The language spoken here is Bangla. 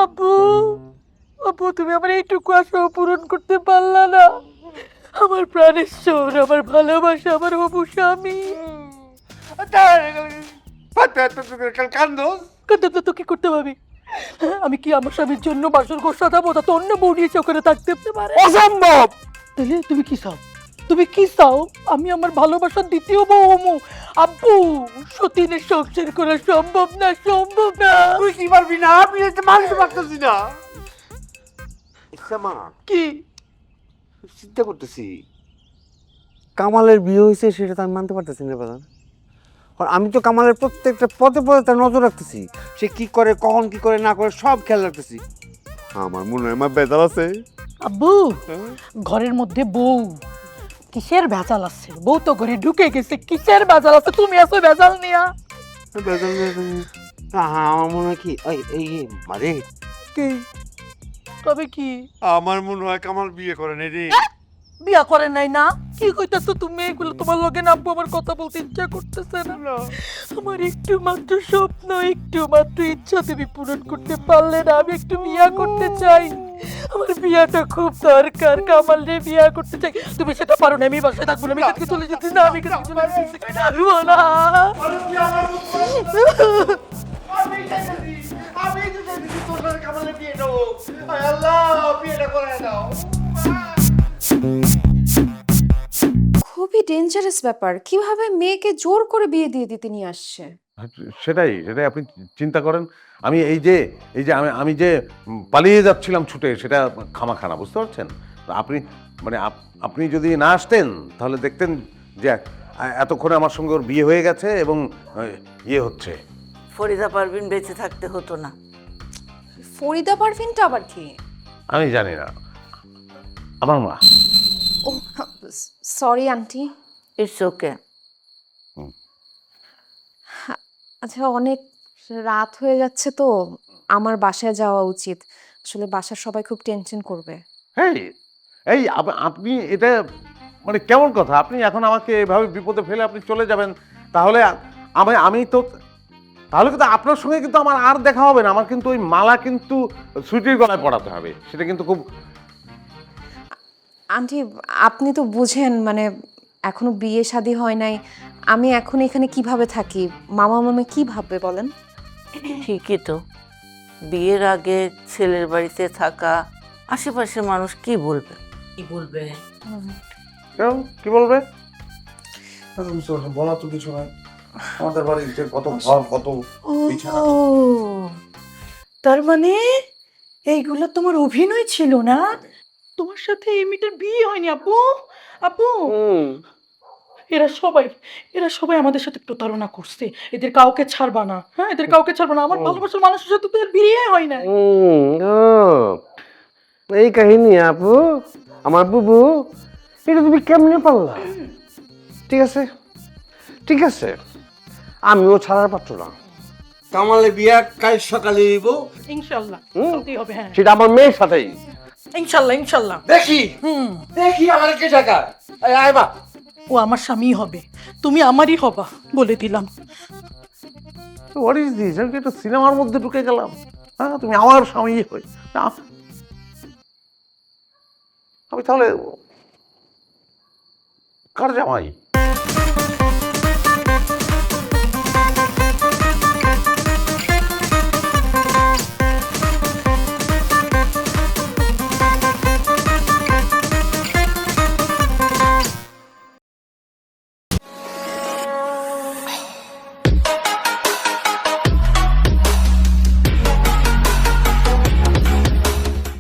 আব্বু, আব্বু তুমি আমার এইটুকু আশা পূরণ করতে পারলা না। আমার প্রাণেশ্বর, আমার ভালোবাসা, আমার হবু স্বামী। কান্দো কিন্তু তো কি করতে পারবি? আমি কি আমার স্বামীর জন্য বাসর ঘর সাজাবো? তা তো অন্য বউ নিয়ে ওখানে থাকতে পারে? অসম্ভব। তাহলে তুমি কি চাও? তুমি কি চাও আমি আমার ভালোবাসার দ্বিতীয় বউ হমু? আব্বু, সতীনের সংসার করা সম্ভব না, সম্ভব না। তুই কি পারবি না? আমি এটা মানতে পারতেছি না। মা কি চিন্তা করতেছি, কামালের বিয়ে হয়েছে সেটা তো আমি মানতে পারতেছি না বাবা। আর আমি তো কামালের প্রত্যেকটা পদে পদে তার নজর রাখতেছি, সে কি করে, কখন কি করে না করে সব খেয়াল রাখতেছি। আমার মনে হয় আমার বেজাল আছে। আব্বু, ঘরের মধ্যে বউ, কিসের ভেজাল আছে? বউ তো ঘরে ঢুকে গেছে, কিসের ভেজাল আছে? তুমি আছো ভেজাল নিয়া। আমার মনে হয় কি এই মারে, কি তবে কি আমার মনে হয় কামাল বিয়ে করে নাই রে। বিয়া করে নাই না? কি কইতাছো তুমি এগুলো? তোমার লগে না আব্বু আমার কথা বলতে ইচ্ছা করতেছে না। আমার একটু মাত্র স্বপ্ন, একটু মাত্র ইচ্ছা তুমি পূরণ করতে পারলে না। আমি একটু বিয়া করতে চাই, আমার বিয়াটা খুব দরকার। কামাল রে বিয়া করতে চাই, তুমি সেটা পারো না। আমি বাসায় থাকবো না, আমি কালকে চলে যেতে না, আমি কালকে চলে যেতে পারবো না। খুবই ডেঞ্জারাস ব্যাপার। কিভাবে মেয়েকে জোর করে বিয়ে দিয়ে দিতে নিয়ে আসছে? সেটাই সেটাই আপনি চিন্তা করেন। আমি আমি যে পালিয়ে যাচ্ছিলাম ছুটে, সেটা খামাখানা, বুঝতে পারছেন? তো আপনি মানে আপনি যদি না আসতেন তাহলে দেখতেন যে এতক্ষণে আমার সঙ্গে ওর বিয়ে হয়ে গেছে এবং ইয়ে হচ্ছে। ফরিদা পারভিন বেঁচে থাকতে হতো না। ফরিদা পারভিনটা আবার কি? আমি জানি না, আমার মা। ও সরি আন্টি। It's okay. আচ্ছা, অনেক রাত হয়ে যাচ্ছে তো আমার বাসায় যাওয়া উচিত। আসলে বাসার সবাই খুব টেনশন করবে। এই এই আপনি এটা মানে কেমন কথা? আপনি এখন আমাকে এভাবে বিপদে ফেলে আপনি চলে যাবেন? তাহলে আমি তো তাহলে কিন্তু আপনার সঙ্গে কিন্তু আমার আর দেখা হবে না। আমার কিন্তু ওই মালা কিন্তু সুইটির গলায় পড়াতে হবে, সেটা কিন্তু খুব। আন্টি, আপনি তো বুঝেন, মানে এখনো বিয়ে শাদী হয় নাই। আমি এখন এখানে কিভাবে থাকি? মামা মামা কি ভাববে বলেন? ঠিকই তো, বিয়ের আগে ছেলের বাড়িতে থাকা, আশেপাশের মানুষ কি বলবে? কি বলবে? কেন কি বলবে? বলা তো কিছু নাই, আমাদের বাড়িতে কত ঘর, কত বিছানা। ও, তার মানে এইগুলো তোমার অভিনয় ছিল না? তোমার সাথে এই মেয়েটার বিয়ে হয়নি আপু? আপু, এরা সবাই আমাদের সাথে প্রতারণা করছে। এদের কাউকে ছাড়বা না, হ্যাঁ, এদের কাউকে ছাড়বা না। আমার ভালোবাসার মানুষের সাথে তো এর বিয়ে হয় না। এই কাহিনী আপু, আমার বুবু, এটা তুমি কেমনে পারলা? ঠিক আছে ঠিক আছে, আমিও ছাড়ার পাত্র না। কামালে বিয়া কাল সকালে দিব, ইনশাআল্লাহ হতেই হবে। হ্যাঁ, সেটা আমার মেয়ের সাথেই। ইনশাআল্লাহ ইনশাআল্লাহ। দেখি দেখি আমার কে টাকা আইবা। ও আমার স্বামী হবে, তুমি আমারই হবা, বলে দিলাম। What is this? আমি কি একটা সিনেমার মধ্যে ঢুকে গেলাম? হ্যাঁ, তুমি আমার স্বামী হই না? আমি তাহলে কার জামাই?